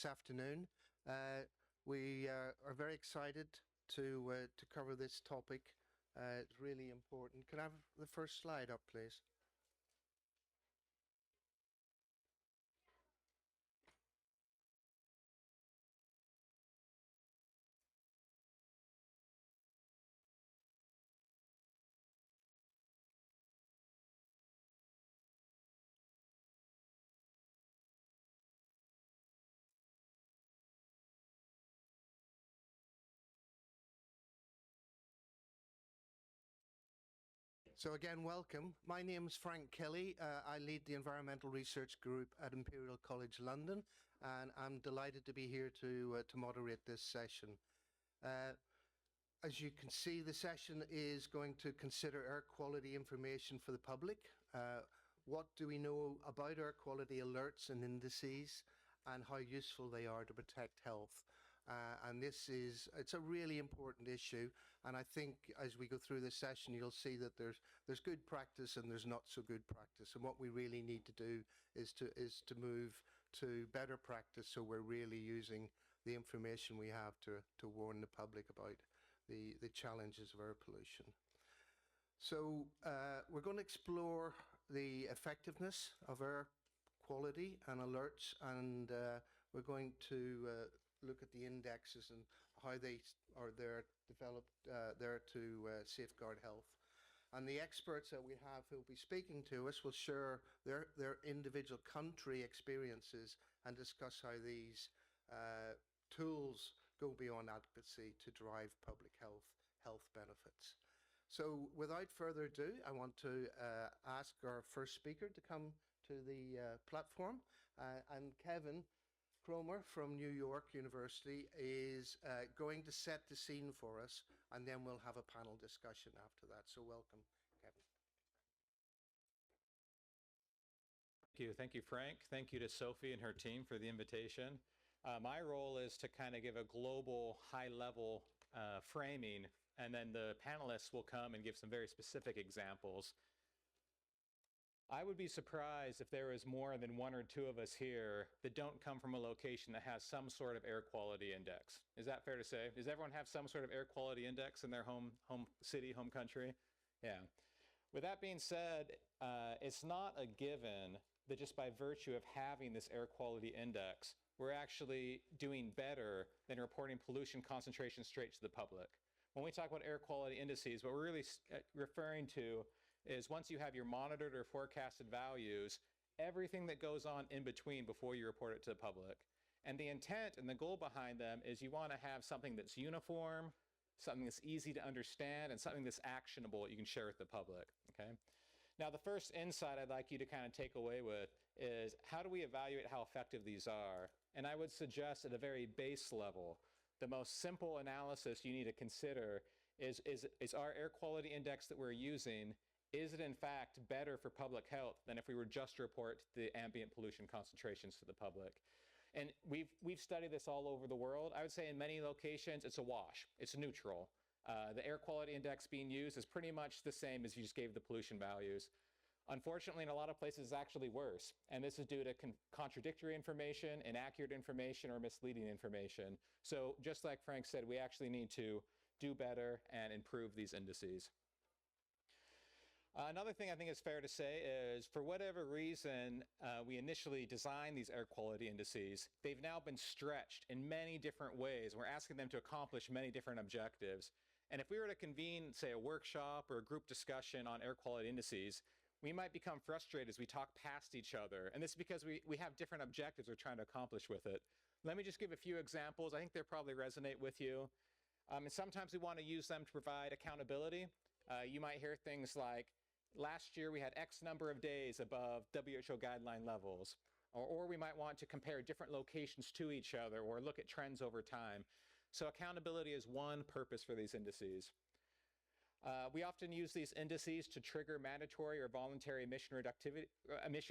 this afternoon. We are very excited to cover this topic. It's really important. Can I have the first slide up, please? So again, welcome. My name is Frank Kelly. I lead the Environmental Research Group at Imperial College London, and I'm delighted to be here to moderate this session. As you can see, the session is going to consider air quality information for the public. What do we know about air quality alerts and indices, and how useful they are to protect health? And it's a really important issue, and I think as we go through this session you'll see that there's good practice and there's not so good practice, and what we really need to do is to move to better practice, so we're really using the information we have to warn the public about the challenges of air pollution. So we're going to explore the effectiveness of air quality and alerts, and we're going to look at the indexes and how they are there developed there to safeguard health. And the experts that we have who will be speaking to us will share their individual country experiences and discuss how these tools go beyond advocacy to drive public health benefits. So without further ado, I want to ask our first speaker to come to the platform, and Kevin Cromer from New York University is going to set the scene for us, and then we'll have a panel discussion after that. So welcome, Kevin. Thank you, Frank. Thank you to Sophie and her team for the invitation. My role is to kind of give a global, high-level framing, and then the panelists will come and give some very specific examples. I would be surprised if there was more than one or two of us here that don't come from a location that has some sort of air quality index. Is that fair to say? Does everyone have some sort of air quality index in their home city, home country? Yeah. With that being said, it's not a given that just by virtue of having this air quality index, we're actually doing better than reporting pollution concentration straight to the public. When we talk about air quality indices, what we're really referring to is once you have your monitored or forecasted values, everything that goes on in between before you report it to the public. And the intent and the goal behind them is you want to have something that's uniform, something that's easy to understand, and something that's actionable that you can share with the public, okay? Now, the first insight I'd like you to kind of take away with is how do we evaluate how effective these are? And I would suggest at a very base level, the most simple analysis you need to consider is our air quality index that we're using, is it in fact better for public health than if we were just to report the ambient pollution concentrations to the public? And we've studied this all over the world. I would say in many locations it's a wash, it's neutral. The air quality index being used is pretty much the same as you just gave the pollution values. Unfortunately, in a lot of places it's actually worse, and this is due to contradictory information, inaccurate information, or misleading information. So just like Frank said, we actually need to do better and improve these indices. Another thing I think is fair to say is, for whatever reason we initially designed these air quality indices, they've now been stretched in many different ways. We're asking them to accomplish many different objectives. And if we were to convene, say, a workshop or a group discussion on air quality indices, we might become frustrated as we talk past each other. And this is because we have different objectives we're trying to accomplish with it. Let me just give a few examples. I think they'll probably resonate with you. And sometimes we want to use them to provide accountability. You might hear things like, last year we had X number of days above WHO guideline levels. Or we might want to compare different locations to each other or look at trends over time. So accountability is one purpose for these indices. We often use these indices to trigger mandatory or voluntary emission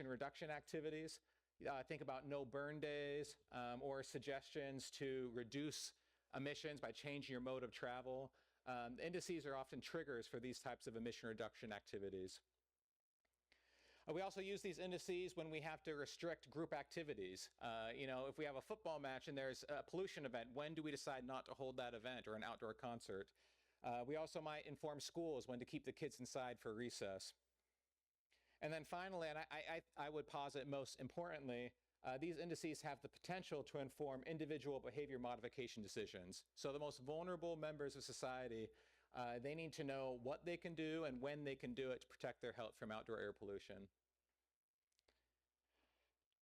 reduction activities. Think about no burn days or suggestions to reduce emissions by changing your mode of travel. Indices are often triggers for these types of emission reduction activities. We also use these indices when we have to restrict group activities. If we have a football match and there's a pollution event, when do we decide not to hold that event, or an outdoor concert? We also might inform schools when to keep the kids inside for recess. And then finally, and I would posit most importantly, these indices have the potential to inform individual behavior modification decisions. So the most vulnerable members of society, they need to know what they can do and when they can do it to protect their health from outdoor air pollution.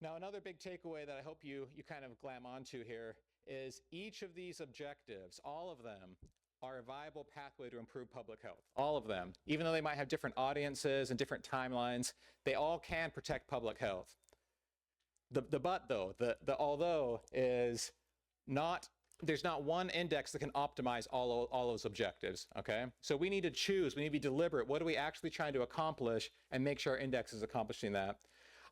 Now, another big takeaway that I hope you kind of glam onto here is each of these objectives, all of them, are a viable pathway to improve public health. All of them. Even though they might have different audiences and different timelines, they all can protect public health. The but, though, the although is not, there's not one index that can optimize all those objectives, okay? So we need to choose, we need to be deliberate. What are we actually trying to accomplish, and make sure our index is accomplishing that?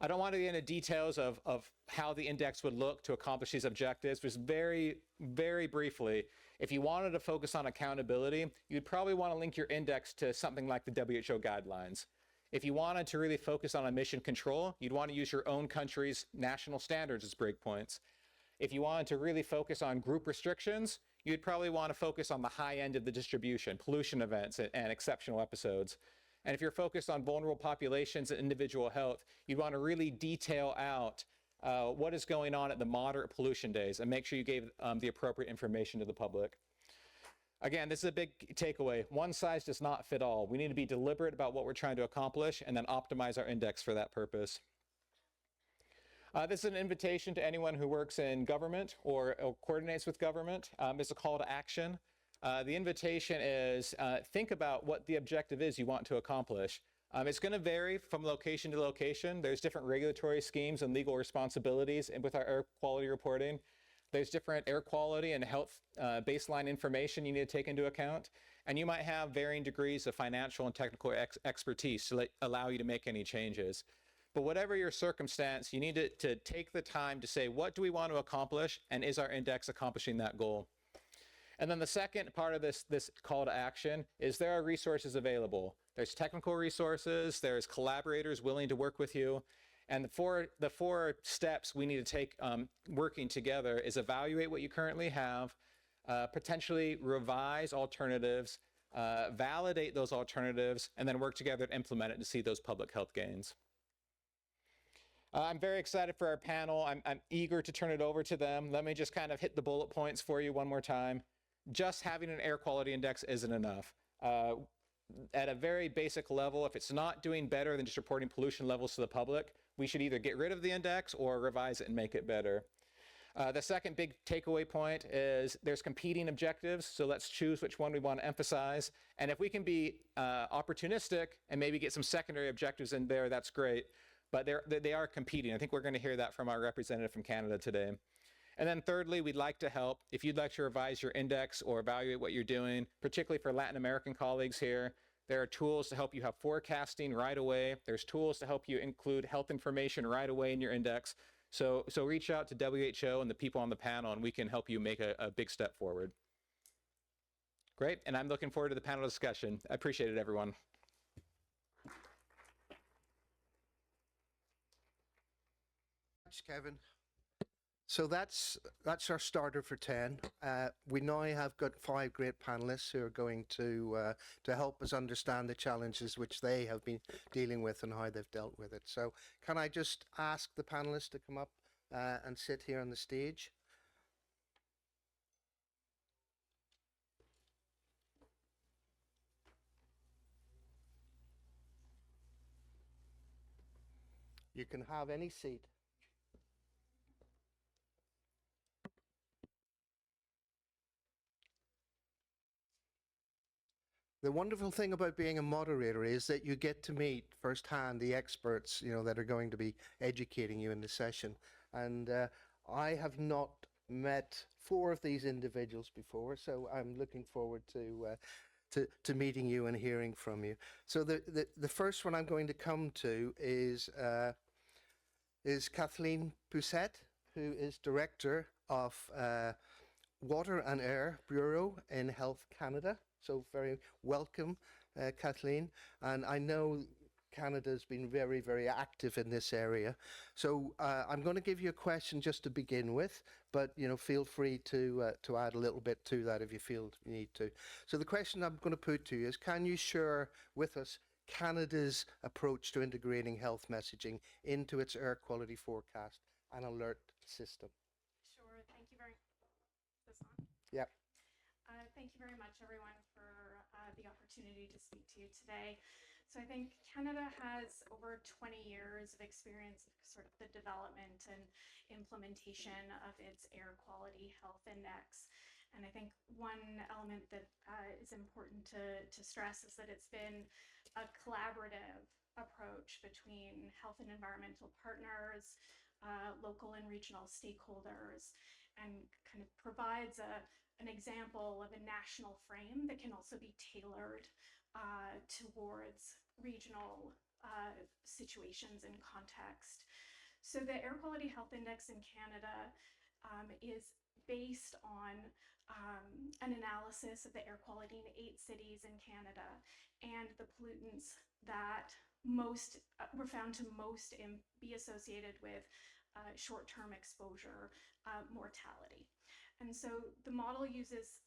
I don't want to get into details of how the index would look to accomplish these objectives. Just very, very briefly, if you wanted to focus on accountability, you'd probably want to link your index to something like the WHO guidelines. If you wanted to really focus on emission control, you'd want to use your own country's national standards as breakpoints. If you wanted to really focus on group restrictions, you'd probably want to focus on the high end of the distribution, pollution events and exceptional episodes. And if you're focused on vulnerable populations and individual health, you want to really detail out what is going on at the moderate pollution days and make sure you gave the appropriate information to the public. Again, this is a big takeaway. One size does not fit all. We need to be deliberate about what we're trying to accomplish and then optimize our index for that purpose. This is an invitation to anyone who works in government or coordinates with government. It's a call to action. The invitation is think about what the objective is you want to accomplish. It's going to vary from location to location. There's different regulatory schemes and legal responsibilities with our air quality reporting. There's different air quality and health baseline information you need to take into account. And you might have varying degrees of financial and technical expertise to allow you to make any changes. But whatever your circumstance, you need to take the time to say, what do we want to accomplish, and is our index accomplishing that goal? And then the second part of this call to action is there are resources available. There's technical resources, there's collaborators willing to work with you. And the four steps we need to take working together is evaluate what you currently have, potentially revise alternatives, validate those alternatives, and then work together to implement it to see those public health gains. I'm very excited for our panel. I'm eager to turn it over to them. Let me just kind of hit the bullet points for you one more time. Just having an air quality index isn't enough. At a very basic level, if it's not doing better than just reporting pollution levels to the public, we should either get rid of the index or revise it and make it better. The second big takeaway point is there's competing objectives, so let's choose which one we want to emphasize. And if we can be opportunistic and maybe get some secondary objectives in there, that's great. But they are competing. I think we're going to hear that from our representative from Canada today. And then thirdly, we'd like to help. If you'd like to revise your index or evaluate what you're doing, particularly for Latin American colleagues here, there are tools to help you have forecasting right away. There's tools to help you include health information right away in your index. So reach out to WHO and the people on the panel, and we can help you make a big step forward. Great, and I'm looking forward to the panel discussion. I appreciate it, everyone. Thanks, Kevin. So that's our starter for 10. We now have got 5 great panelists who are going to help us understand the challenges which they have been dealing with and how they've dealt with it. So can I just ask the panelists to come up and sit here on the stage? You can have any seat. The wonderful thing about being a moderator is that you get to meet firsthand the experts, that are going to be educating you in the session. And I have not met 4 of these individuals before, so I'm looking forward to meeting you and hearing from you. So the first one I'm going to come to is Kathleen Poussette, who is Director of Water and Air Bureau in Health Canada. So very welcome, Kathleen. And I know Canada's been very, very active in this area. So I'm going to give you a question just to begin with, but feel free to add a little bit to that if you feel you need to. So the question I'm going to put to you is, can you share with us Canada's approach to integrating health messaging into its air quality forecast and alert system? Sure. Thank you very much. This on? Yep. Thank you very much, everyone, for the opportunity to speak to you today. So I think Canada has over 20 years of experience, sort of the development and implementation of its air quality health index. And I think one element that is important to stress is that it's been a collaborative approach between health and environmental partners, local and regional stakeholders, and kind of provides an example of a national frame that can also be tailored towards regional situations and context. So the Air Quality Health Index in Canada is based on an analysis of the air quality in 8 cities in Canada and the pollutants that most were found to most be associated with short-term exposure mortality. And so the model uses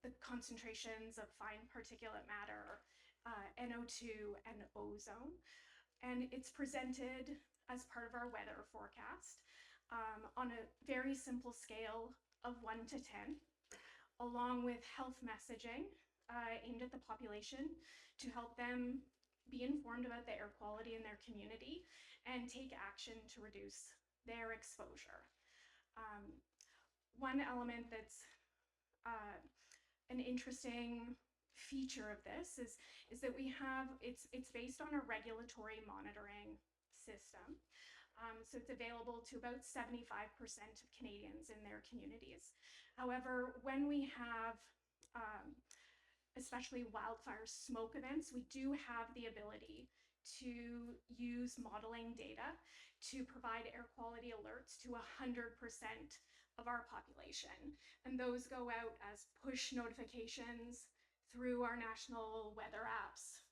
the concentrations of fine particulate matter, NO2 and ozone, and it's presented as part of our weather forecast on a very simple scale of 1 to 10, along with health messaging aimed at the population to help them be informed about the air quality in their community and take action to reduce their exposure. One element that's an interesting feature of this is that we have, it's based on a regulatory monitoring system. So it's available to about 75% of Canadians in their communities. However, when we have especially wildfire smoke events, we do have the ability to use modeling data to provide air quality alerts to 100% of our population. And those go out as push notifications through our national weather apps,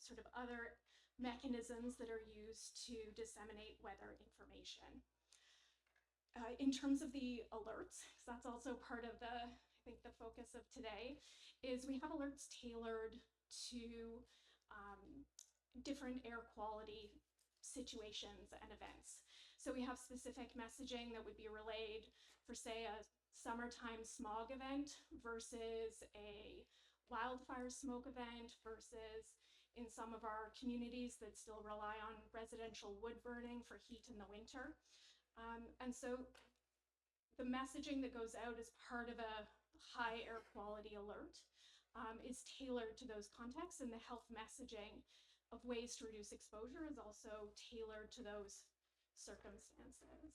sort of other mechanisms that are used to disseminate weather information. In terms of the alerts, because that's also part of I think the focus of today, is we have alerts tailored to different air quality situations and events. So we have specific messaging that would be relayed for, say, a summertime smog event versus a wildfire smoke event versus in some of our communities that still rely on residential wood burning for heat in the winter. And so the messaging that goes out as part of a high air quality alert is tailored to those contexts, and the health messaging of ways to reduce exposure is also tailored to those circumstances.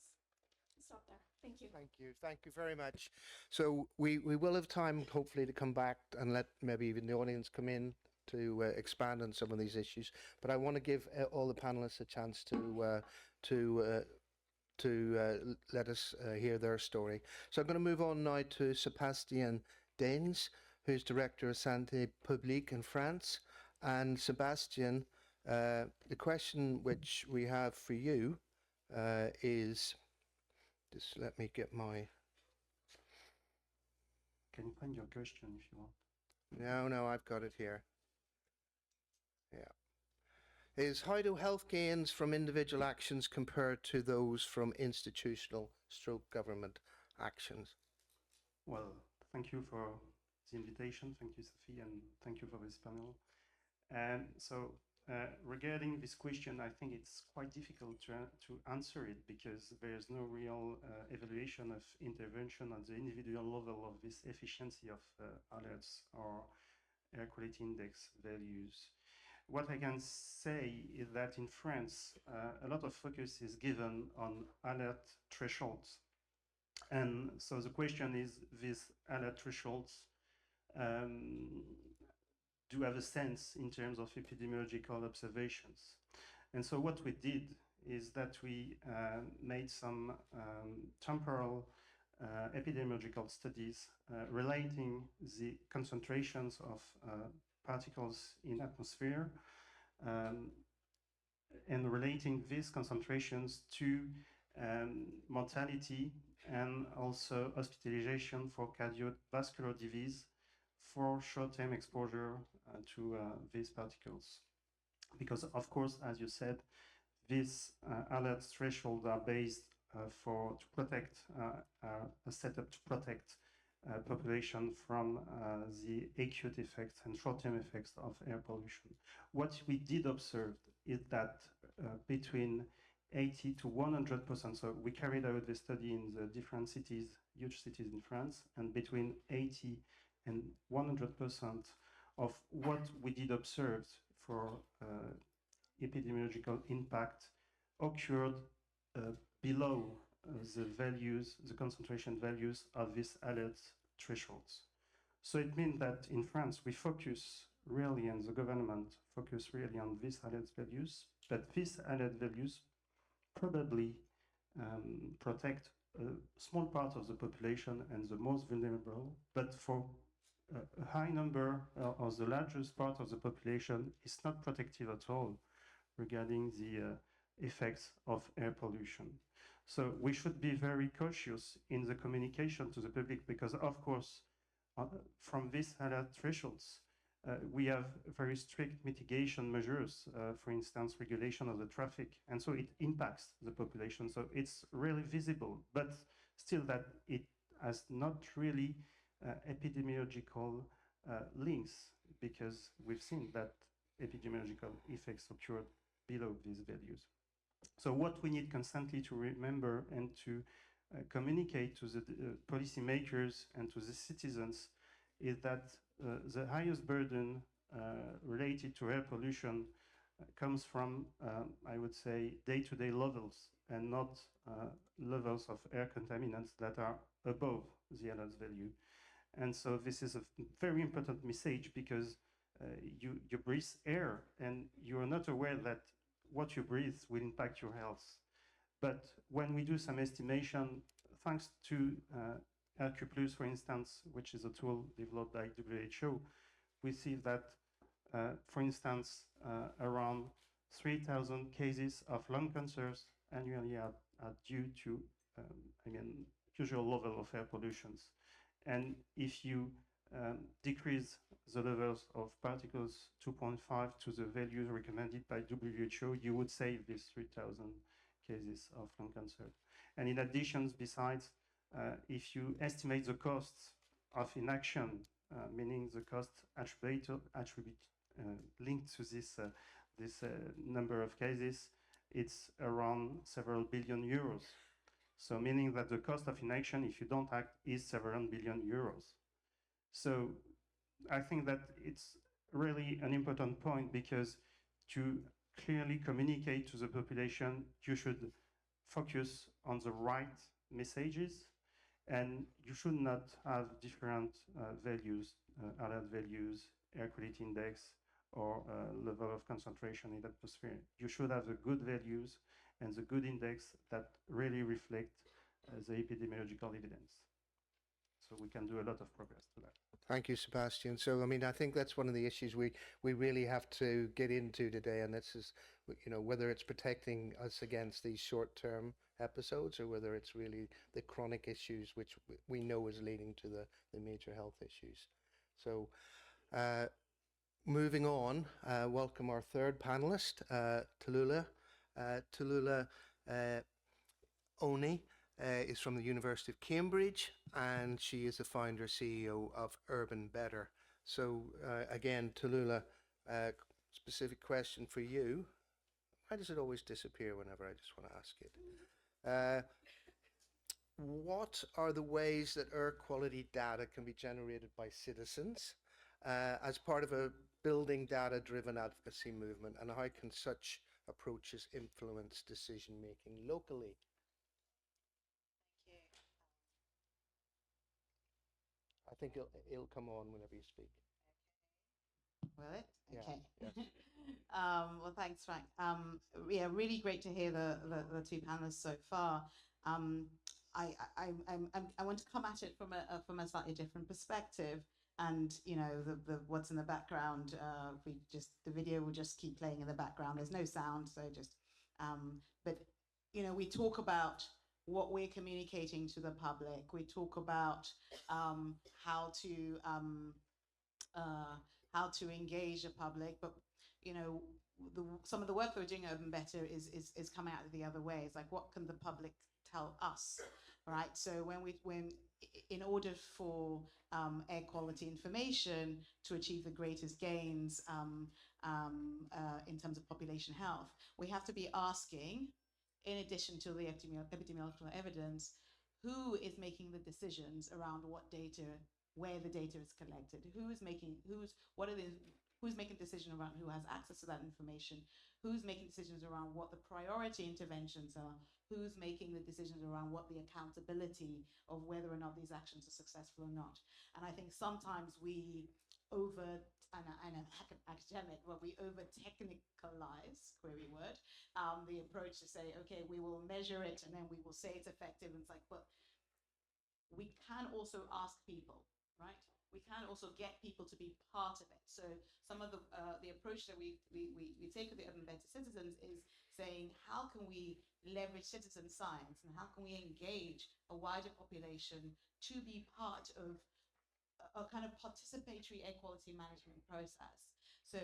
Stop there. Thank you. Thank you. Thank you very much. So we will have time, hopefully, to come back and let maybe even the audience come in to expand on some of these issues. But I want to give all the panelists a chance to let us hear their story. So I'm going to move on now to Sébastien Daines, who's Director of Santé Publique in France. And Sébastien, the question which we have for you is, just let me get my... Can you find your question if you want? No, I've got it here. Yeah. Is how do health gains from individual actions compare to those from institutional stroke government actions? Well, thank you for the invitation. Thank you, Sophie, and thank you for this panel. Regarding this question, I think it's quite difficult to answer it because there's no real evaluation of intervention at the individual level of this efficiency of alerts or air quality index values. What I can say is that in France, a lot of focus is given on alert thresholds. And so the question is, these alert thresholds do have a sense in terms of epidemiological observations. And so what we did is that we made some temporal epidemiological studies relating the concentrations of particles in atmosphere um, and relating these concentrations to mortality and also hospitalization for cardiovascular disease for short-term exposure to these particles. Because, of course, as you said, these alert thresholds are based to protect a setup to protect population from the acute effects and short-term effects of air pollution. What we did observe is that between 80 to 100%, so we carried out the study in the different cities, huge cities in France, and between 80 and 100% of what we did observe for epidemiological impact occurred below the values, the concentration values of these alert thresholds. So it means that in France, we focus really, and the government focus really on these alert values, but these alert values probably protect a small part of the population and the most vulnerable, but for a high number or the largest part of the population is not protective at all regarding the effects of air pollution. So we should be very cautious in the communication to the public because, of course, from these alert thresholds, we have very strict mitigation measures, for instance, regulation of the traffic, and so it impacts the population. So it's really visible, but still that it has not really epidemiological links because we've seen that epidemiological effects occurred below these values. So what we need constantly to remember and to communicate to the policymakers and to the citizens is that the highest burden related to air pollution comes from, I would say, day-to-day levels and not levels of air contaminants that are above the alert value. And so this is a very important message because you breathe air and you are not aware that what you breathe will impact your health. But when we do some estimation, thanks to RQ+, for instance, which is a tool developed by WHO, we see that, for instance, around 3,000 cases of lung cancers annually are due to, usual level of air pollutions. And if you decrease the levels of particles 2.5 to the values recommended by WHO, you would save these 3,000 cases of lung cancer. And in addition, besides, if you estimate the costs of inaction, meaning the cost linked to this number of cases, it's around several billion euros. So meaning that the cost of inaction, if you don't act, is several billion euros. So I think that it's really an important point because to clearly communicate to the population, you should focus on the right messages and you should not have different values, alert values, air quality index, or level of concentration in the atmosphere. You should have the good values and the good index that really reflect the epidemiological evidence. So we can do a lot of progress to that. Thank you, Sebastian. So, I mean, I think that's one of the issues we really have to get into today, and this is, whether it's protecting us against these short-term episodes or whether it's really the chronic issues which we know is leading to the major health issues. So, moving on, welcome our third panelist, Tallulah. Tallulah Oni is from the University of Cambridge, and she is the founder CEO of Urban Better. So again, Tallulah, specific question for you. Why does it always disappear whenever I just want to ask it? What are the ways that air quality data can be generated by citizens as part of a building data-driven advocacy movement, and how can such approaches influence decision-making locally? I think it'll come on whenever you speak. Will it? Yeah, Okay. yes. Well, thanks, Frank. Yeah, really great to hear the two panelists so far. I want to come at it from a slightly different perspective. and you know the what's in the background. The video will just keep playing in the background. There's no sound, so just. But you know, we talk about what we're communicating to the public. We talk about how to engage the public, but you know, some of the work that we're doing at Urban Better is coming out the other way. It's like, what can the public tell us, right? So when in order for air quality information to achieve the greatest gains in terms of population health, we have to be asking, in addition to the epidemiological evidence, who is making the decisions around what data, where the data is collected, who's making decisions around who has access to that information, who's making decisions around what the priority interventions are, who's making the decisions around what the accountability of whether or not these actions are successful or not. And I think sometimes we and I'm academic, but we over technicalize, query word, the approach to say, okay, we will measure it and then we will say it's effective. And it's like, but we can also ask people, right? We can also get people to be part of it. So some of the approach that we take with the Urban Better Citizens is saying, how can we leverage citizen science and how can we engage a wider population to be part of a kind of participatory air quality management process? So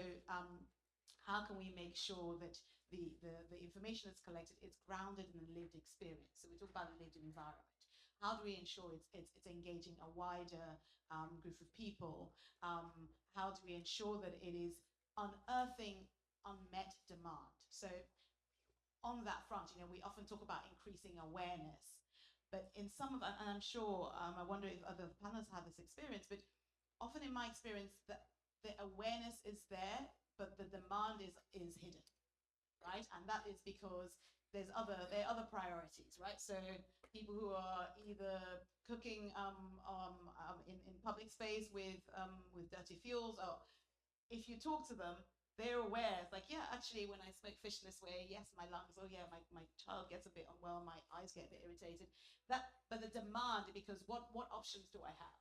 how can we make sure that the information that's collected is grounded in a lived experience? So we talk about a lived environment. How do we ensure it's engaging a wider group of people? How do we ensure that it is unearthing unmet demand? So on that front, you know, we often talk about increasing awareness, but in some of, and I'm sure, I wonder if other panelists have this experience, but often in my experience, the awareness is there, but the demand is hidden, right? And that is because there are other priorities, right? So people who are either cooking in public space with dirty fuels, or if you talk to them, they're aware. It's like, yeah, actually, when I smoke fish this way, yes, my lungs. Oh yeah, my child gets a bit unwell, my eyes get a bit irritated. But the demand, because what options do I have?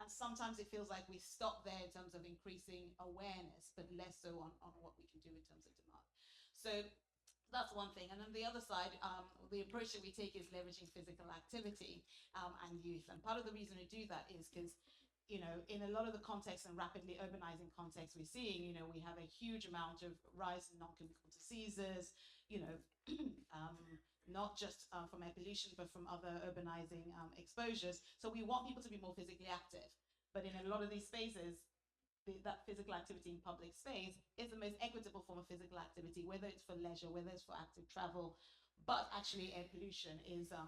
And sometimes it feels like we stop there in terms of increasing awareness, but less so on what we can do in terms of demand. So that's one thing. And then the other side, the approach that we take is leveraging physical activity and youth. And part of the reason we do that is because, you know, in a lot of the contexts and rapidly urbanizing contexts we're seeing, you know, we have a huge amount of rise in non-communicable diseases, you know, not just from air pollution, but from other urbanizing exposures. So we want people to be more physically active. But in a lot of these spaces, that physical activity in public space is the most equitable form of physical activity, whether it's for leisure, whether it's for active travel. But actually, air pollution is a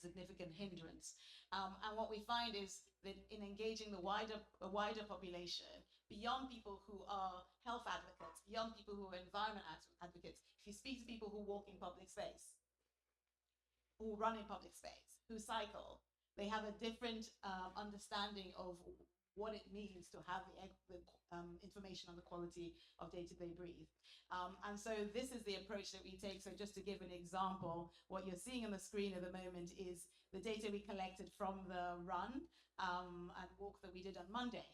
significant hindrance. And what we find is that in engaging a wider population, beyond people who are health advocates, beyond people who are environment advocates, if you speak to people who walk in public space, who run in public space, who cycle, they have a different understanding of what it means to have the information on the quality of data they breathe. And so this is the approach that we take. So just to give an example, what you're seeing on the screen at the moment is the data we collected from the run and walk that we did on Monday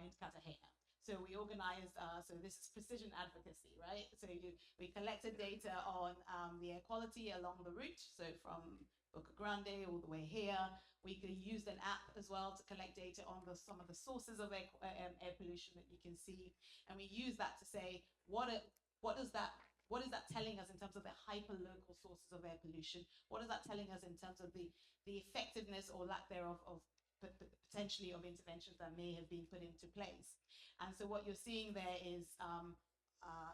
in Cartagena. So we organized, so this is precision advocacy, right? So we collected data on the air quality along the route. So from Boca Grande all the way here. We could use an app as well to collect data on some of the sources of air pollution that you can see. And we use that to say, what is that telling us in terms of the hyper-local sources of air pollution? What is that telling us in terms of the effectiveness or lack thereof of potentially of interventions that may have been put into place? And so what you're seeing there is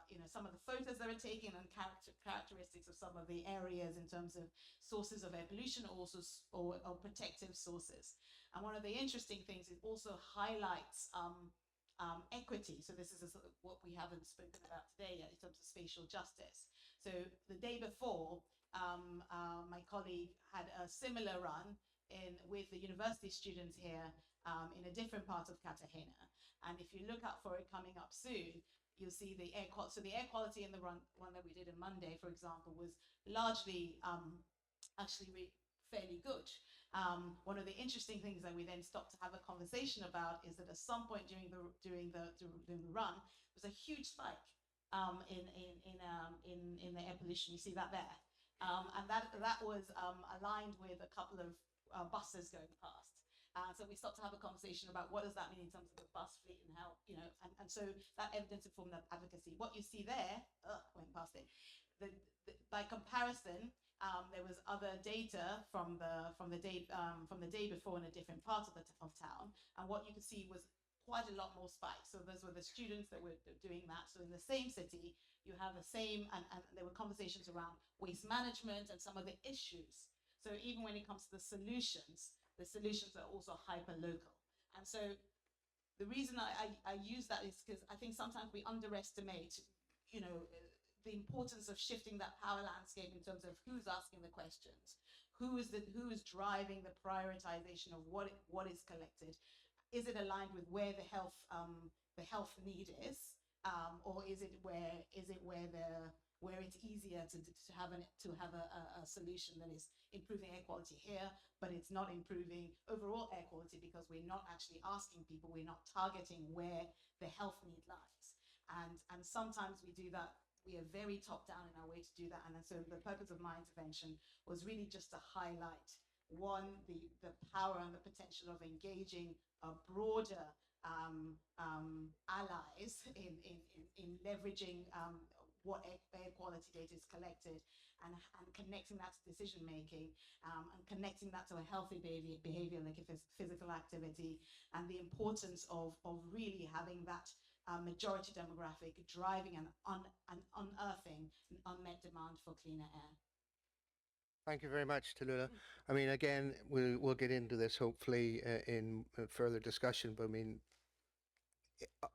you know, some of the photos that are taken and characteristics of some of the areas in terms of sources of air pollution, also or protective sources. And one of the interesting things is also highlights equity. So this is what we haven't spoken about today yet in terms of spatial justice. So the day before, my colleague had a similar run with the university students here in a different part of Cartagena. And if you look out for it coming up soon, you'll see the air quality. So the air quality in the one that we did on Monday, for example, was largely actually fairly good. One of the interesting things that we then stopped to have a conversation about is that at some point during the run, there was a huge spike in the air pollution. You see that there, and that was aligned with a couple of buses going past. So we stopped to have a conversation about what does that mean in terms of the bus fleet and how, and so that evidence informed that advocacy. What you see there, went past it. By comparison, there was other data from the day before in a different part of town, and what you could see was quite a lot more spikes. So those were the students that were doing that. So in the same city, you have the same, and there were conversations around waste management and some of the issues. So even when it comes to the solutions are also hyper-local. And so the reason I use that is because I think sometimes we underestimate, the importance of shifting that power landscape in terms of who's asking the questions, who is driving the prioritization of what is collected. Is it aligned with where the health need is, or is it where it's easier to have a solution that is improving air quality here, but it's not improving overall air quality because we're not actually asking people, we're not targeting where the health need lies. And sometimes we do that, we are very top down in our way to do that. And so the purpose of my intervention was really just to highlight, one, the power and the potential of engaging a broader allies in leveraging what air quality data is collected and connecting that to decision making, and connecting that to a healthy behavior like physical activity, and the importance of really having that majority demographic driving and unearthing an unmet demand for cleaner air. Thank you very much, Tallulah. I mean, again, we'll get into this hopefully in further discussion, but I mean,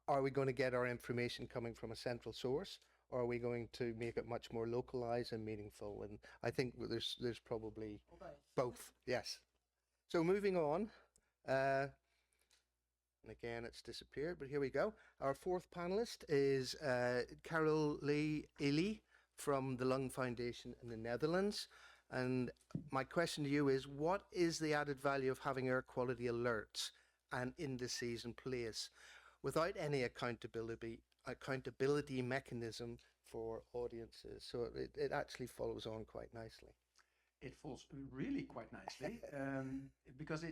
are we going to get our information coming from a central source, or are we going to make it much more localized and meaningful? And I think there's probably both. Yes. So moving on, and again, it's disappeared, but here we go. Our fourth panelist is Carol Lee Ely from the Lung Foundation in the Netherlands. And my question to you is, what is the added value of having air quality alerts and indices in place without any accountability mechanism for audiences? So it actually follows on quite nicely. It falls really quite nicely, because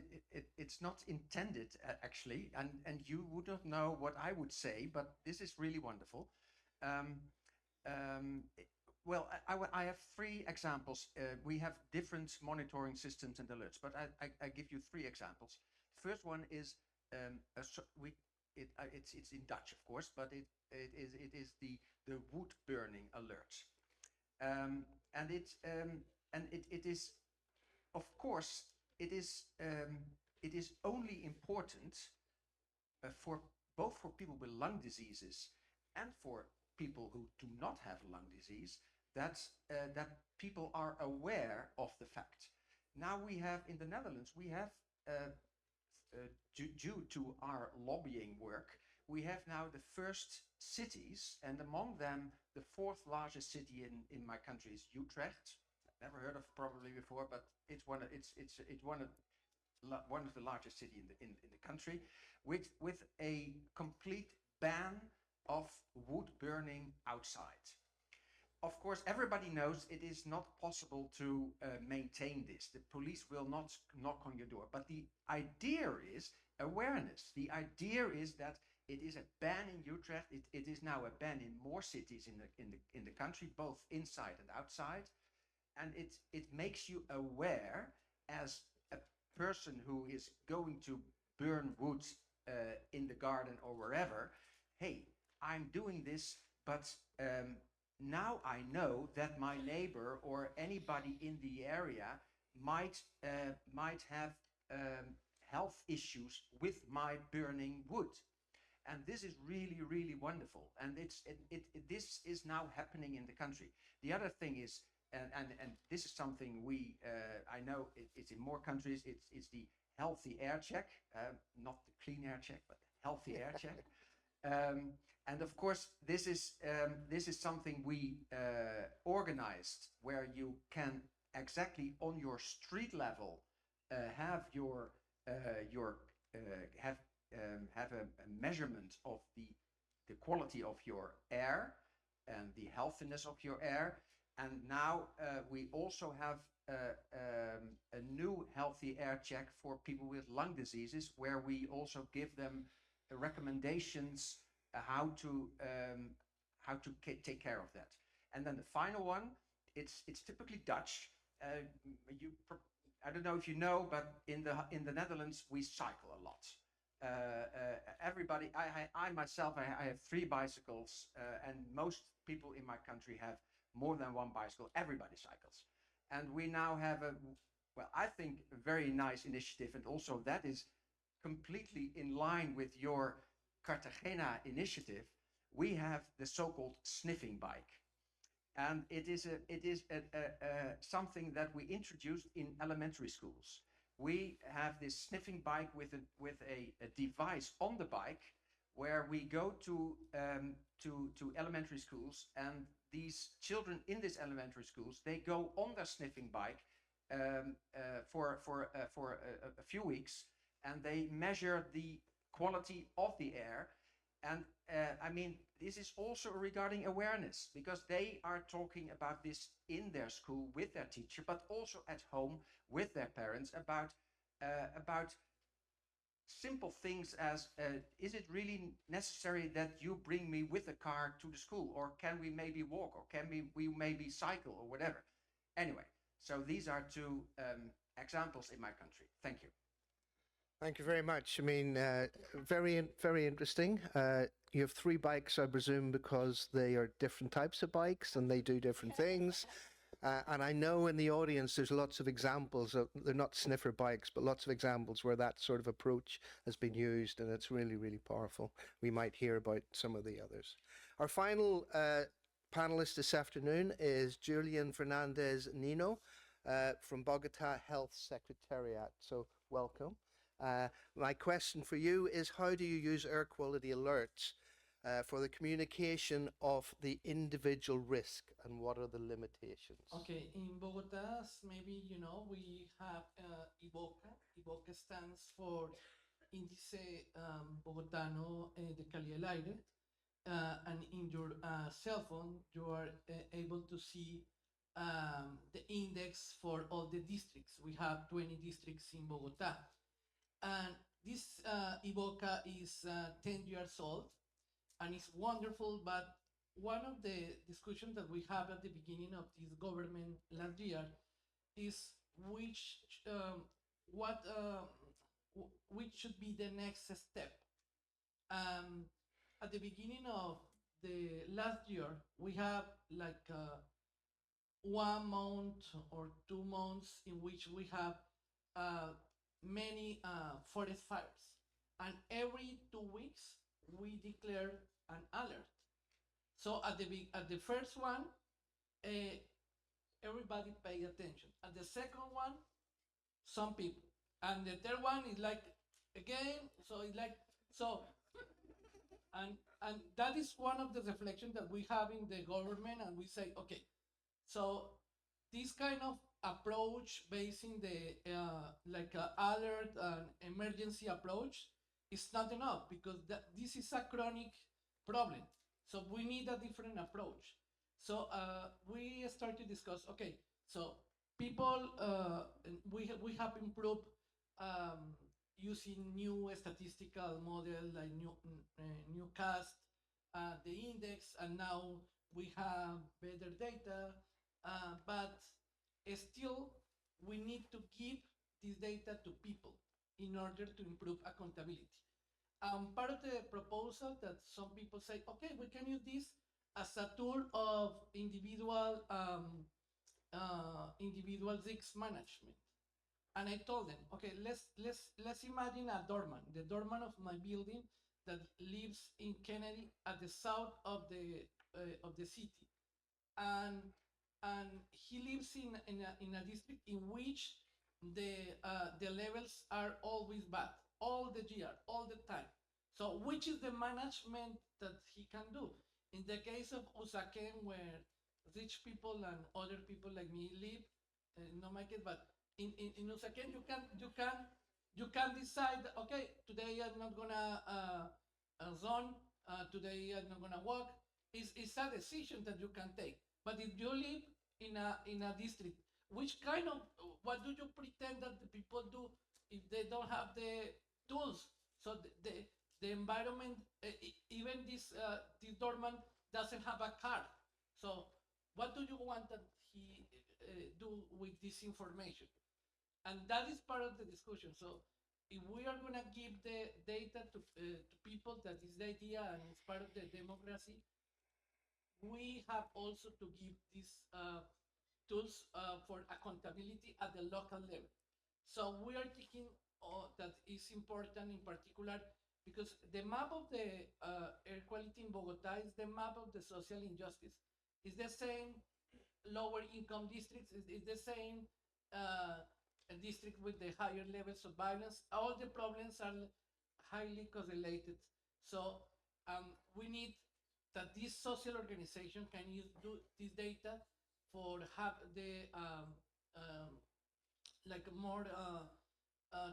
it's not intended actually, and you would not know what I would say, but this is really wonderful. Well, I have three examples. We have different monitoring systems and alerts, but I give you three examples. First one is it's in Dutch, of course, but it is the wood burning alert, and it is, of course, it is only important for both for people with lung diseases and for people who do not have lung disease, that people are aware of the fact. Now we have in the Netherlands, we have due to our lobbying work, we have now the first cities, and among them the fourth largest city in my country is Utrecht. Never heard of probably before, but it's one of the largest cities in the country, with a complete ban of wood burning outside. Of course, everybody knows it is not possible to maintain this. The police will not knock on your door. But the idea is awareness. The idea is that it is a ban in Utrecht. It is now a ban in more cities in the country, both inside and outside. And it makes you aware as a person who is going to burn wood in the garden or wherever. Hey, I'm doing this, but now I know that my neighbor or anybody in the area might have health issues with my burning wood. And this is really, really wonderful. And this is now happening in the country. The other thing is, and this is something I know it's in more countries, it's the healthy air check, not the clean air check, but healthy air check. And of course, this is something we organized, where you can exactly on your street level have your have a measurement of the quality of your air and the healthiness of your air. And now we also have a new healthy air check for people with lung diseases, where we also give them recommendations how to take care of that. And then the final one, it's typically Dutch. I don't know if you know, but in the Netherlands we cycle a lot. Everybody, I myself, I have 3 bicycles, and most people in my country have more than 1 bicycle. Everybody cycles, and we now have I think a very nice initiative, and also that is completely in line with your Cartagena initiative. We have the so-called sniffing bike, and it is something that we introduced in elementary schools. We have this sniffing bike with a device on the bike, where we go to elementary schools, and these children in these elementary schools, they go on their sniffing bike for a few weeks, and they measure the quality of the air. And I mean, this is also regarding awareness, because they are talking about this in their school with their teacher, but also at home with their parents, about simple things as, is it really necessary that you bring me with a car to the school, or can we maybe walk, or can we maybe cycle, or whatever. Anyway, so these are 2 examples in my country. Thank you. Thank you very much. I mean, very interesting. You have 3 bikes, I presume, because they are different types of bikes and they do different things. And I know in the audience there's lots of examples of, they're not sniffer bikes, but lots of examples where that sort of approach has been used, and it's really, really powerful. We might hear about some of the others. Our final panelist this afternoon is Julian Fernandez Nino from Bogota Health Secretariat. So welcome. My question for you is, how do you use air quality alerts for the communication of the individual risk, and what are the limitations? Okay, in Bogota, maybe you know, we have IVOCA. IVOCA stands for Índice Bogotano de Calidad del Aire. And in your cell phone, you are able to see the index for all the districts. We have 20 districts in Bogota. And this IVOCA is 10 years old, and it's wonderful, but one of the discussions that we have at the beginning of this government last year is which should be the next step. At the beginning of the last year, we have like 1 month or 2 months in which we have many forest fires, and every 2 weeks we declare an alert. So at the first one, everybody pay attention. At the second one, some people, and the third one is like again. So it's like so, and that is one of the reflections that we have in the government, and we say, okay, so this kind of approach based in the alert and emergency approach is not enough, because this is a chronic problem. So we need a different approach. So we start to discuss, okay, so people, we have improved using new statistical model like newcast, the index, and now we have better data, but still we need to give this data to people in order to improve accountability. Part of the proposal that some people say, okay, we can use this as a tool of individual risk management. And I told them, okay, let's imagine a doorman, the doorman of my building that lives in Kennedy at the south of the city, and he lives in a district in which the levels are always bad, all the year, all the time. So which is the management that he can do? In the case of Usaquén, where rich people and other people like me live, no make it, but in Usaquén, you can decide, okay, today I'm not gonna run, today I'm not gonna walk. It's a decision that you can take. But if you live in a district, which kind of what do you pretend that the people do if they don't have the tools? So the environment, even this doorman doesn't have a car. So what do you want that he do with this information? And that is part of the discussion. So if we are going to give the data to people, that is the idea and it's part of the democracy, we have also to give these tools for accountability at the local level. So we are thinking that is important in particular because the map of the air quality in Bogota is the map of the social injustice. It's the same lower income districts, it's the same district with the higher levels of violence. All the problems are highly correlated. So we need that this social organization can use this data for have the like more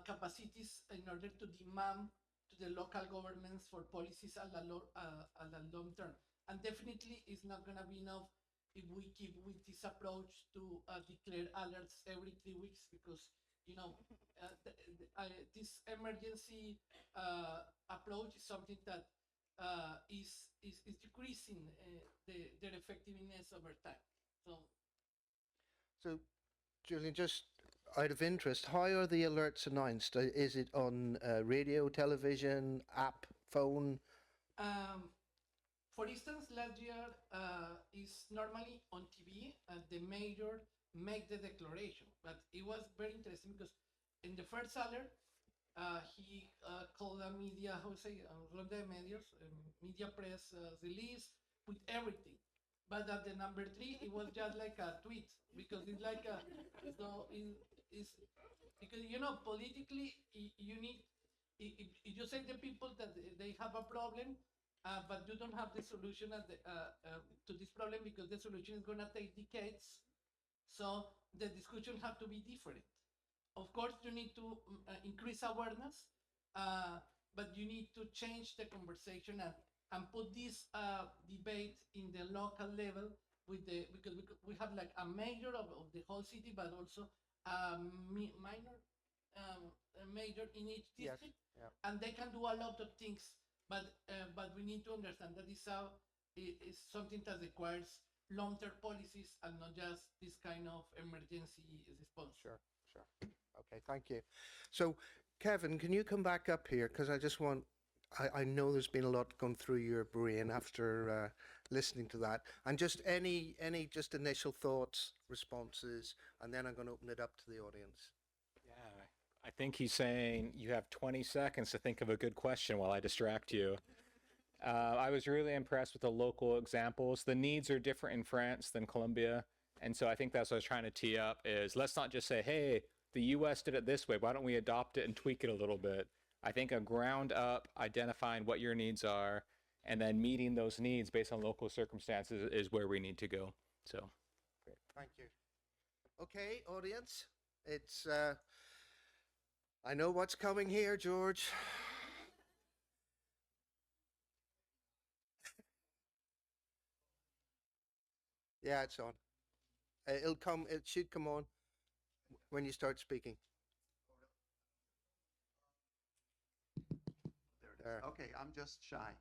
capacities in order to demand to the local governments for policies at the long term. And definitely it's not going to be enough if we keep with this approach to declare alerts every 3 weeks because this emergency approach is something that is decreasing their effectiveness over time. So, Julian, just out of interest, how are the alerts announced? Is it on radio, television, app, phone? For instance, last year is normally on TV, and the mayor make the declaration. But it was very interesting because in the first alert, he called a media, how to say, ronda de medios, media press release with everything. But at the number 3, it was just like a tweet because it's like a, so it's because politically you need if you say the people that they have a problem, but you don't have the solution to this problem because the solution is gonna take decades. So the discussion have to be different. Of course, you need to increase awareness, but you need to change the conversation and put this debate in the local level because we have like a mayor of the whole city, but also a minor a major in each district, yeah. and they can do a lot of things. But we need to understand that this is something that requires long-term policies and not just this kind of emergency response. Sure. Okay, thank you. So, Kevin, can you come back up here? Because I just want, I know there's been a lot going through your brain after listening to that. And just any just initial thoughts, responses, and then I'm going to open it up to the audience. Yeah, I think he's saying you have 20 seconds to think of a good question while I distract you. I was really impressed with the local examples. The needs are different in France than Colombia. And so I think that's what I was trying to tee up is let's not just say, hey, the US did it this way. Why don't we adopt it and tweak it a little bit? I think a ground up identifying what your needs are and then meeting those needs based on local circumstances is where we need to go. So Great, thank you. Okay, audience, it's, I know what's coming here, George. Yeah, it's on. It should come on when you start speaking. There. Okay, I'm just shy.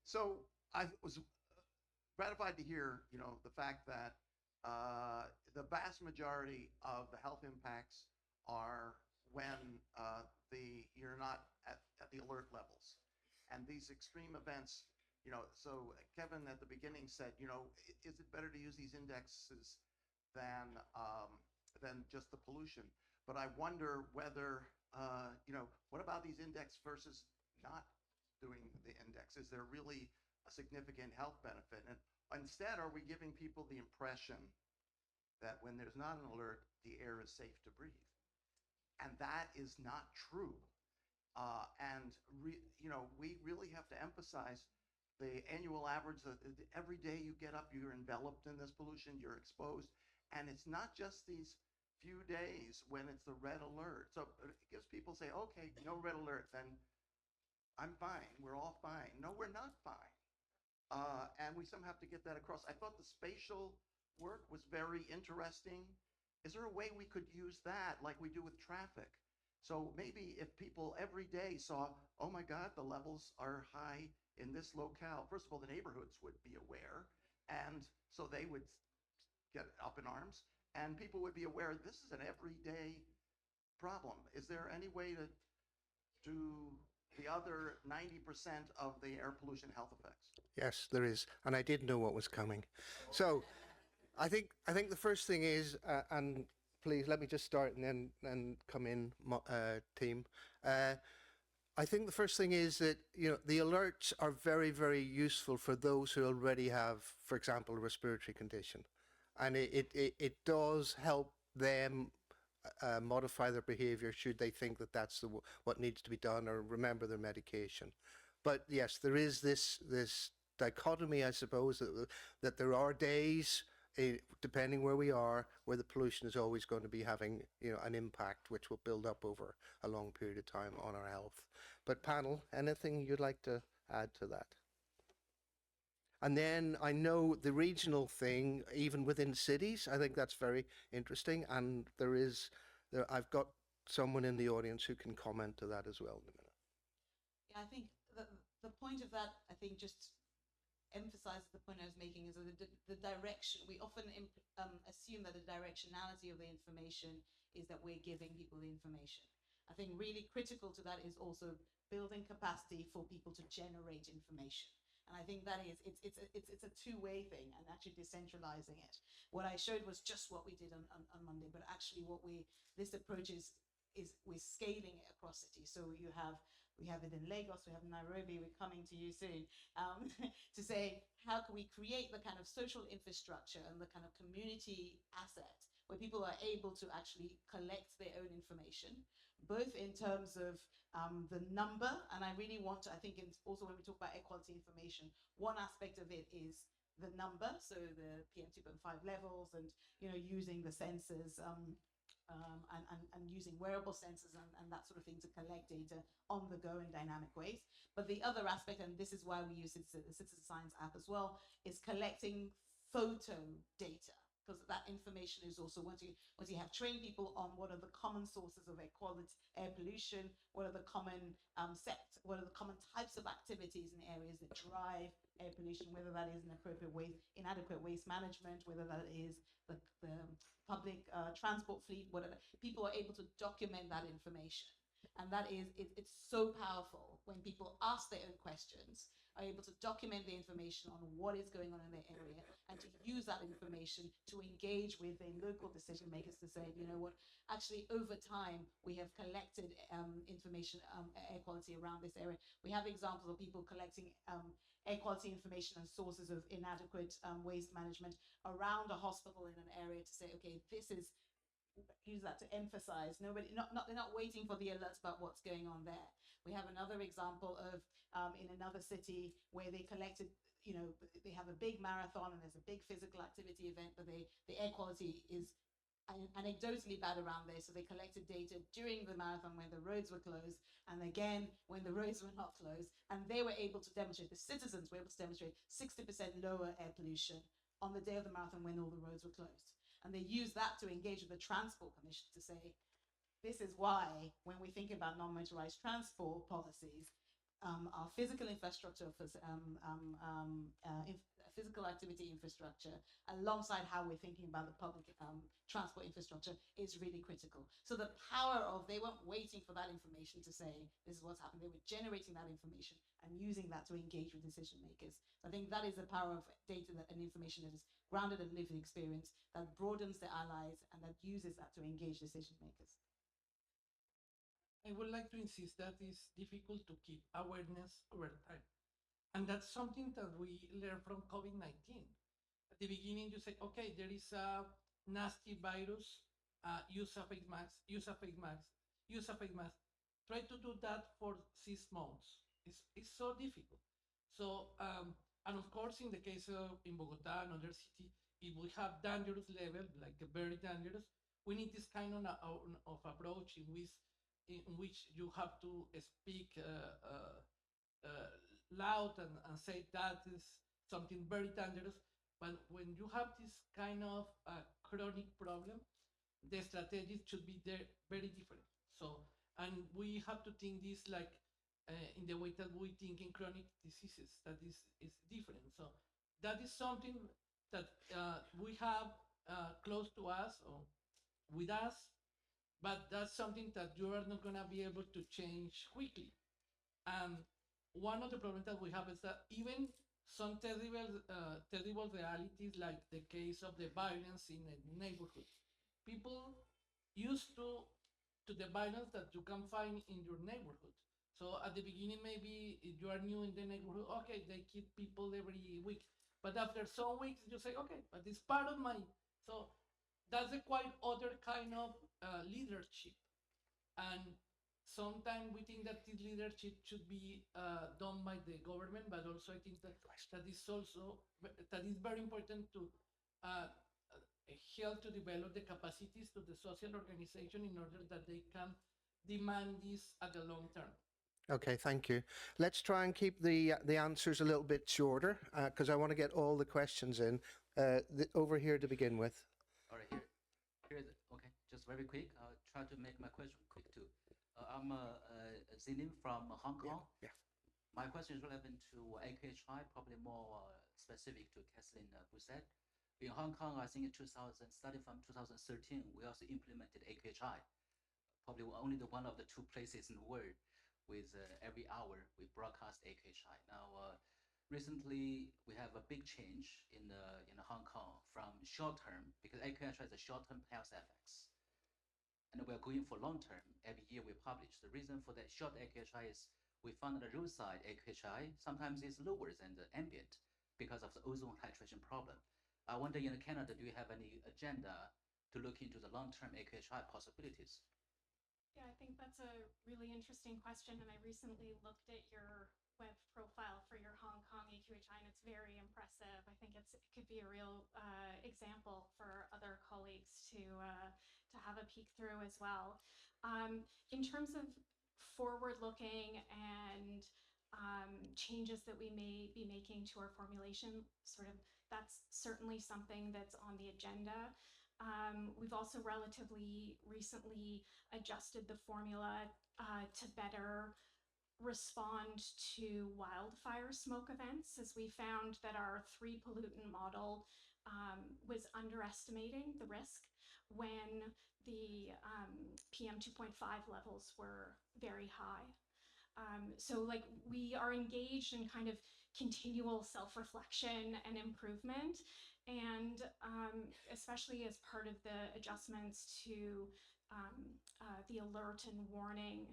So I was gratified to hear, the fact that the vast majority of the health impacts are when you're not at the alert levels, and these extreme events. So Kevin at the beginning said, is it better to use these indexes than just the pollution? But I wonder whether, what about these index versus not doing the index? Is there really a significant health benefit? And instead, are we giving people the impression that when there's not an alert, the air is safe to breathe? And that is not true. We really have to emphasize the annual average. Every day you get up, you're enveloped in this pollution, you're exposed. And it's not just these few days when it's the red alert. So it gives people say, okay, no red alert, then I'm fine. We're all fine. No, we're not fine. And we somehow have to get that across. I thought the spatial work was very interesting. Is there a way we could use that like we do with traffic? So maybe if people every day saw, oh my God, the levels are high in this locale. First of all, the neighborhoods would be aware, and so they would get up in arms, and people would be aware this is an everyday problem. Is there any way to do the other 90% of the air pollution health effects? Yes, there is, and I did know what was coming. So I think the first thing is, and please let me just start and then come in, team. I think the first thing is that the alerts are very, very useful for those who already have, for example, a respiratory condition, and it does help them modify their behavior should they think that that's what needs to be done or remember their medication. But yes, there is this dichotomy, I suppose, that there are days, depending where we are, where the pollution is always going to be having an impact which will build up over a long period of time on our health. But panel, anything you'd like to add to that? And then I know the regional thing, even within cities, I think that's very interesting. And I've got someone in the audience who can comment to that as well in a minute. Yeah, I think the point of that, I think, just emphasizes the point I was making, is that the direction, we often assume that the directionality of the information is that we're giving people the information. I think really critical to that is also building capacity for people to generate information. And I think that is, it's a two-way thing, and actually decentralizing it. What I showed was just what we did on Monday, but actually this approach is we're scaling it across cities. So we have it in Lagos, we have Nairobi, we're coming to you soon, to say, how can we create the kind of social infrastructure and the kind of community asset where people are able to actually collect their own information, both in terms of the number, and I really want to, I think also when we talk about air quality information, one aspect of it is the number, so the PM 2.5 levels, and using the sensors, and using wearable sensors and that sort of thing to collect data on the go in dynamic ways. But the other aspect, and this is why we use the Citizen Science app as well, is collecting photo data, because that information is also, once you have trained people on what are the common sources of air quality, air pollution, what are the common what are the common types of activities in areas that drive air pollution, whether that is inadequate waste management, whether that is the public transport fleet, whatever, people are able to document that information. And that is, it's so powerful when people ask their own questions, are able to document the information on what is going on in their area, and to use that information to engage with the local decision makers to say, you know what, actually over time we have collected information, air quality around this area. We have examples of people collecting air quality information and sources of inadequate waste management around a hospital in an area to say, okay, this is, use that to emphasize. They're not waiting for the alerts about what's going on there. We have another example of in another city where they collected, they have a big marathon and there's a big physical activity event, but the air quality is anecdotally bad around there. So they collected data during the marathon when the roads were closed, and again when the roads were not closed, and they were able to demonstrate, the citizens were able to demonstrate 60% lower air pollution on the day of the marathon when all the roads were closed. And they use that to engage with the Transport Commission to say, this is why when we think about non-motorized transport policies, our physical infrastructure, physical activity infrastructure, alongside how we're thinking about the public transport infrastructure, is really critical. So the power of, they weren't waiting for that information to say, this is what's happening. They were generating that information and using that to engage with decision makers. So I think that is the power of data and information that is grounded in lived experience, that broadens the allies and that uses that to engage decision makers. I would like to insist that it's difficult to keep awareness over time. And that's something that we learned from COVID-19. At the beginning, you say, okay, there is a nasty virus, use a face mask, use a face mask, use a face mask. Try to do that for 6 months. It's so difficult. So, and of course, in the case of in Bogota, another city, if we have dangerous level, like very dangerous, we need this kind of approach in which you have to speak loud and say that is something very dangerous. But when you have this kind of chronic problem, the strategies should be there very different. So, and we have to think this like in the way that we think in chronic diseases, that is different. So that is something that we have close to us or with us, but that's something that you are not going to be able to change quickly. And one of the problems that we have is that even some terrible realities, like the case of the violence in a neighborhood, people used to the violence that you can find in your neighborhood. So at the beginning, maybe if you are new in the neighborhood, okay, they kill people every week. But after some weeks, you say, okay, but it's part of my. So that's a quite other kind of leadership. And sometimes we think that this leadership should be done by the government, but also I think that is also that is very important to uh, help to develop the capacities to the social organization in order that they can demand this at the long term. Okay, thank you. Let's try and keep the answers a little bit shorter because I want to get all the questions in. Over here to begin with. All right, here's okay. Just very quick. I'll try to make my question quick too. I'm Zinin from Hong Kong. Yeah. My question is relevant to AKHI, probably more specific to Kathleen Bousset. In Hong Kong, I think in 2000, starting from 2013, we also implemented AKHI. Probably only one of the two places in the world with every hour we broadcast AKHI. Now, recently we have a big change in Hong Kong from short term, because AKHI has a short term health effects, and we're going for long term. Every year we publish. The reason for that short AKHI is we found that the roadside AKHI sometimes is lower than the ambient because of the ozone titration problem. I wonder, in Canada, do you have any agenda to look into the long term AKHI possibilities? Yeah, I think that's a really interesting question, and I recently looked at your web profile for your Hong Kong AQHI, and it's very impressive. I think it could be a real example for other colleagues to have a peek through as well. In terms of forward-looking and changes that we may be making to our formulation, that's certainly something that's on the agenda. We've also relatively recently adjusted the formula to better respond to wildfire smoke events, as we found that our 3 pollutant model was underestimating the risk when the PM 2.5 levels were very high. So like we are engaged in kind of continual self-reflection and improvement, and especially as part of the adjustments to the alert and warning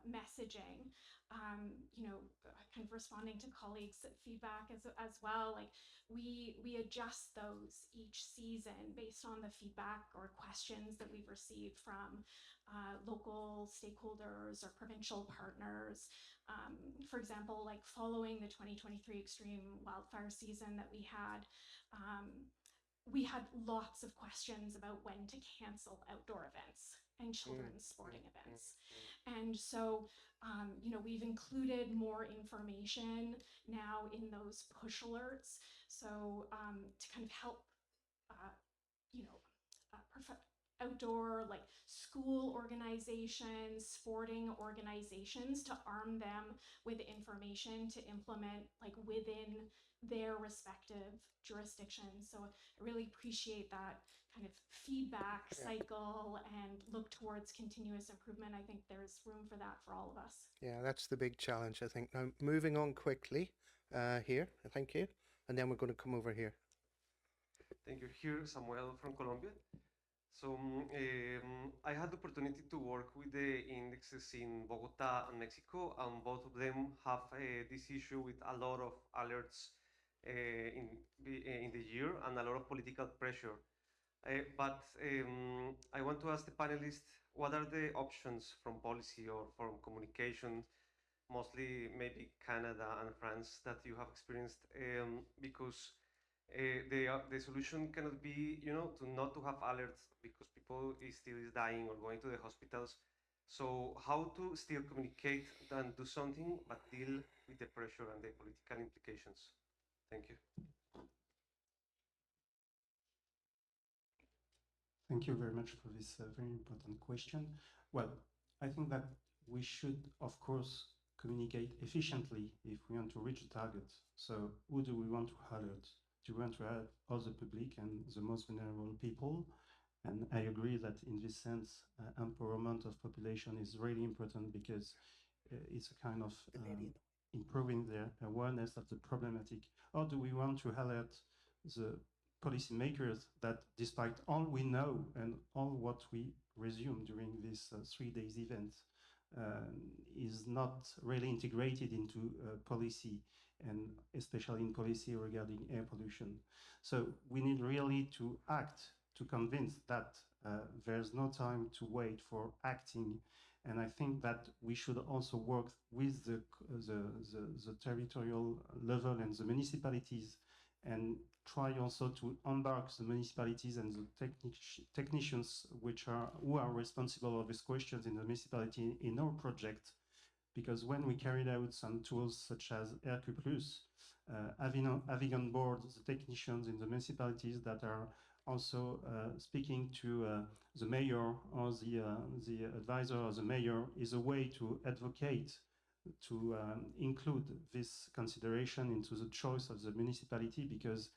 messaging, kind of responding to colleagues' feedback as well. Like we adjust those each season based on the feedback or questions that we've received from local stakeholders or provincial partners. For example, like following the 2023 extreme wildfire season that we had lots of questions about when to cancel outdoor events and children's sporting events. And so, we've included more information now in those push alerts. So to kind of help, outdoor, like school organizations, sporting organizations, to arm them with information to implement like within their respective jurisdictions. So I really appreciate that kind of feedback cycle and look towards continuous improvement. I think there's room for that for all of us. Yeah, that's the big challenge, I think. Now, moving on quickly here, thank you. And then we're going to come over here. Thank you. Here, Samuel from Colombia. So I had the opportunity to work with the indexes in Bogota and Mexico, and both of them have this issue with a lot of alerts in the year and a lot of political pressure. But I want to ask the panelists, what are the options from policy or from communication, mostly maybe Canada and France, that you have experienced? Because the solution cannot be, you know, to not to have alerts because people is still is dying or going to the hospitals. So how to still communicate and do something, but deal with the pressure and the political implications? Thank you. Thank you very much for this very important question. Well, I think that we should, of course, communicate efficiently if we want to reach the target. So who do we want to alert? Do we want to alert all the public and the most vulnerable people? And I agree that in this sense, empowerment of population is really important because it's a kind of improving their awareness of the problematic. Or do we want to alert the policymakers that despite all we know and all what we resume during this 3 days event is not really integrated into policy, and especially in policy regarding air pollution. So we need really to act to convince that there's no time to wait for acting. And I think that we should also work with the territorial level and the municipalities, and try also to embark the municipalities and the technicians who are responsible of these questions in the municipality in our project. Because when we carried out some tools such as RQ+, having on board the technicians in the municipalities that are also speaking to the mayor or the advisor of the mayor is a way to advocate to include this consideration into the choice of the municipality, because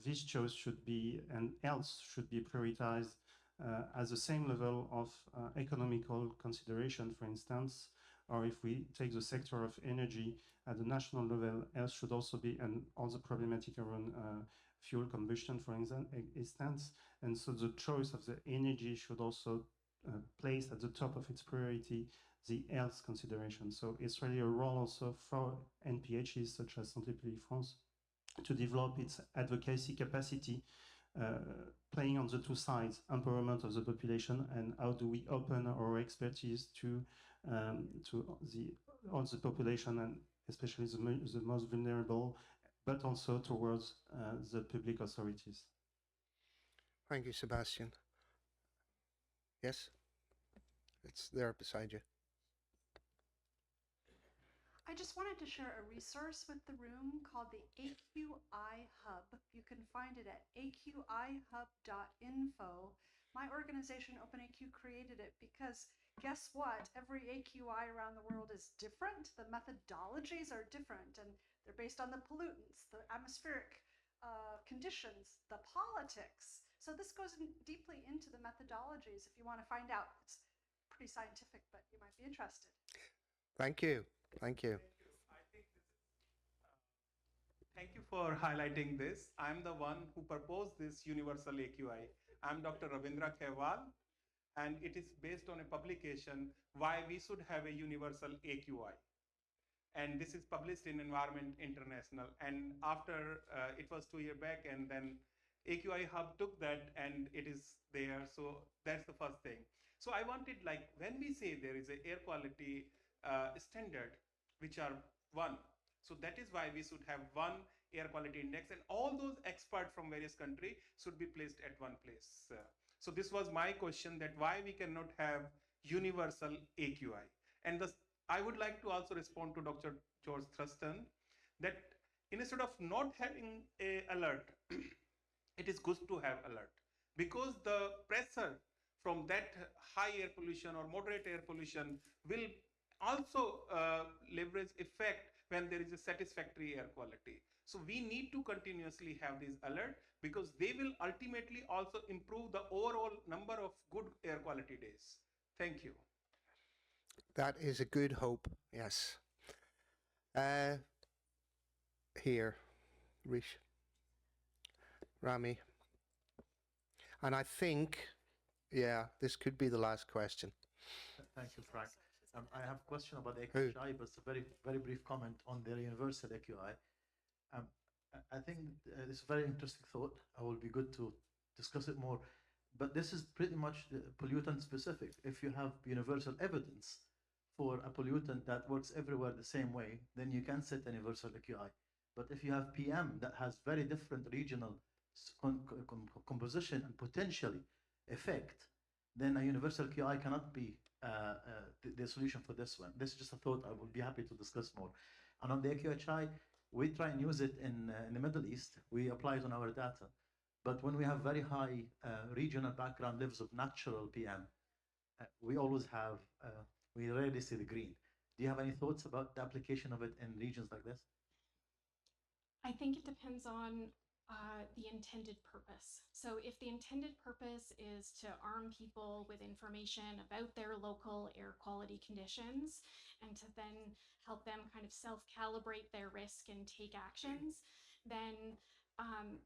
this choice should be and else should be prioritized at the same level of economical consideration, for instance, or if we take the sector of energy at the national level, else should also be, and all the problematic around fuel combustion, for instance. And so the choice of the energy should also place at the top of its priority the health consideration. So it's really a role also for NPHs such as Santé Publique France to develop its advocacy capacity, playing on the two sides, empowerment of the population and how do we open our expertise to all the population, and especially the most vulnerable, but also towards the public authorities. Thank you, Sebastian. Yes? It's there beside you. I just wanted to share a resource with the room called the AQI Hub. You can find it at aqihub.info. My organization, OpenAQ, created it because guess what? Every AQI around the world is different. The methodologies are different, and they're based on the pollutants, the atmospheric conditions, the politics. So this goes deeply into the methodologies if you want to find out. It's pretty scientific, but you might be interested. Thank you. Thank you. Thank you for highlighting this. I'm the one who proposed this universal AQI. I'm Dr. Ravindra Kewal, and it is based on a publication, Why We Should Have a Universal AQI. And this is published in Environment International. And after, it was 2 years back, and then AQI Hub took that and it is there. So that's the first thing. So I wanted, like, when we say there is an air quality standard, which are one. So that is why we should have one air quality index, and all those experts from various countries should be placed at one place. So this was my question, that why we cannot have universal AQI. And I would like to also respond to Dr. George Thurston that instead of not having a alert, it is good to have alert, because the pressure from that high air pollution or moderate air pollution will also leverage effect when there is a satisfactory air quality. So we need to continuously have this alert, because they will ultimately also improve the overall number of good air quality days. Thank you. That is a good hope, yes. Here, Rish, Rami. And I think, yeah, this could be the last question. Thank you, Frank. I have a question about the AQI, but it's a very, very brief comment on the universal AQI. I think it's a very interesting thought. It will be good to discuss it more. But this is pretty much pollutant specific. If you have universal evidence for a pollutant that works everywhere the same way, then you can set a universal AQI. But if you have PM that has very different regional composition and potentially effect, then a universal QI cannot be the solution for this one. This is just a thought. I would be happy to discuss more. And on the AQHI, we try and use it in the Middle East. We apply it on our data. But when we have very high regional background levels of natural PM, we always have, we rarely see the green. Do you have any thoughts about the application of it in regions like this? I think it depends on the intended purpose. So if the intended purpose is to arm people with information about their local air quality conditions and to then help them kind of self-calibrate their risk and take actions, then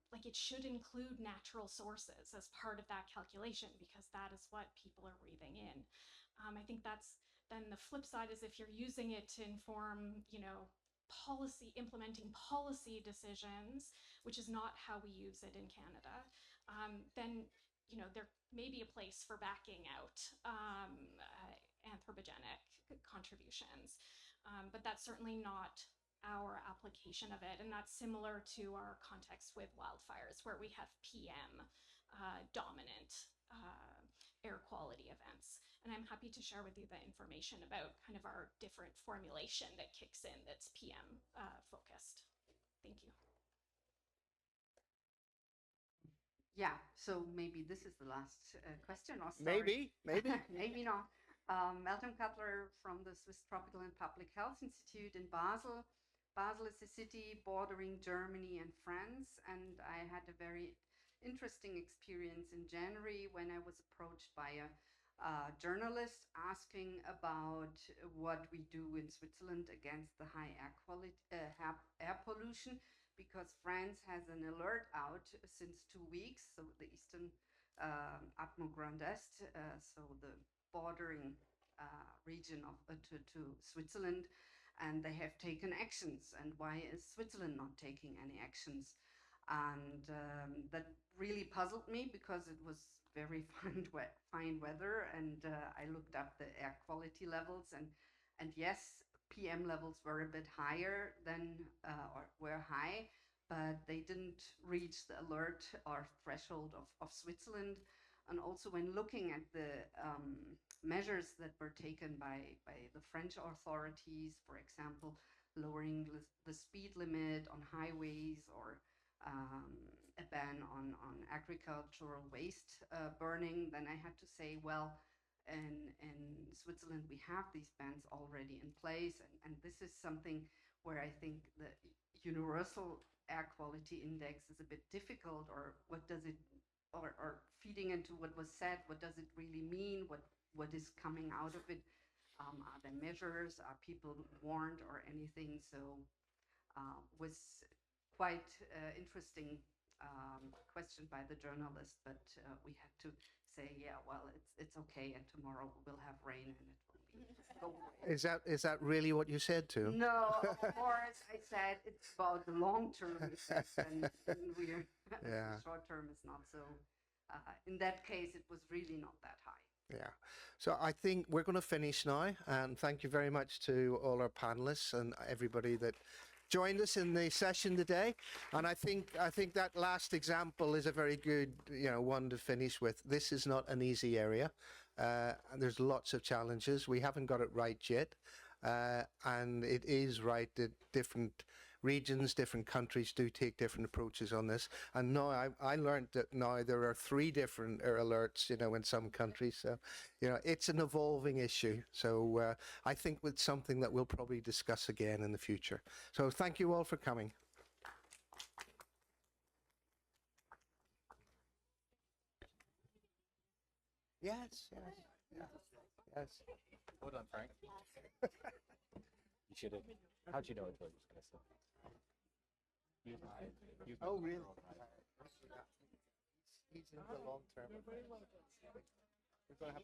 like it should include natural sources as part of that calculation, because that is what people are breathing in. I think that's then the flip side is if you're using it to inform, you know, implementing policy decisions, which is not how we use it in Canada, then, you know, there may be a place for backing out anthropogenic contributions, but that's certainly not our application of it. And that's similar to our context with wildfires, where we have PM dominant air quality events. And I'm happy to share with you the information about kind of our different formulation that kicks in that's PM focused. Thank you. Yeah, so maybe this is the last question. Or Maybe. Maybe not. Melton Cutler from the Swiss Tropical and Public Health Institute in Basel. Basel is a city bordering Germany and France, and I had a very interesting experience in January when I was approached by a journalist asking about what we do in Switzerland against the high air quality, air pollution, because France has an alert out since 2 weeks. So the Eastern Atmo Grand Est, so the bordering region of to Switzerland, and they have taken actions. And why is Switzerland not taking any actions? And that really puzzled me, because it was very fine weather, and I looked up the air quality levels, and yes, PM levels were a bit higher than or were high, but they didn't reach the alert or threshold of Switzerland. And also when looking at the measures that were taken by the French authorities, for example, lowering the speed limit on highways, or a ban on agricultural waste burning, then I had to say, well, in Switzerland we have these bans already in place, and this is something where I think the universal air quality index is a bit difficult, or what does it, or feeding into what was said, what does it really mean, what is coming out of it, are there measures, are people warned or anything? So was quite interesting question by the journalist, but we had to say, yeah, well, it's okay, and tomorrow we'll have rain and it will be go away. Is that really what you said to him? No, of course, I said it's about the long term effects, and we're Yeah. the short term is not so. In that case, it was really not that high. Yeah. So I think we're going to finish now, and thank you very much to all our panelists and everybody that joined us in the session today. And I think that last example is a very good, one to finish with. This is not an easy area, and there's lots of challenges. We haven't got it right yet, and it is right that different regions, different countries do take different approaches on this. And now I learned that now there are 3 different air alerts, in some countries. So, it's an evolving issue. So I think it's something that we'll probably discuss again in the future. So thank you all for coming. Yes. Hold on, Frank. You should have. How'd you know what I was going to say? Oh, really? He's in the long term. We're going to have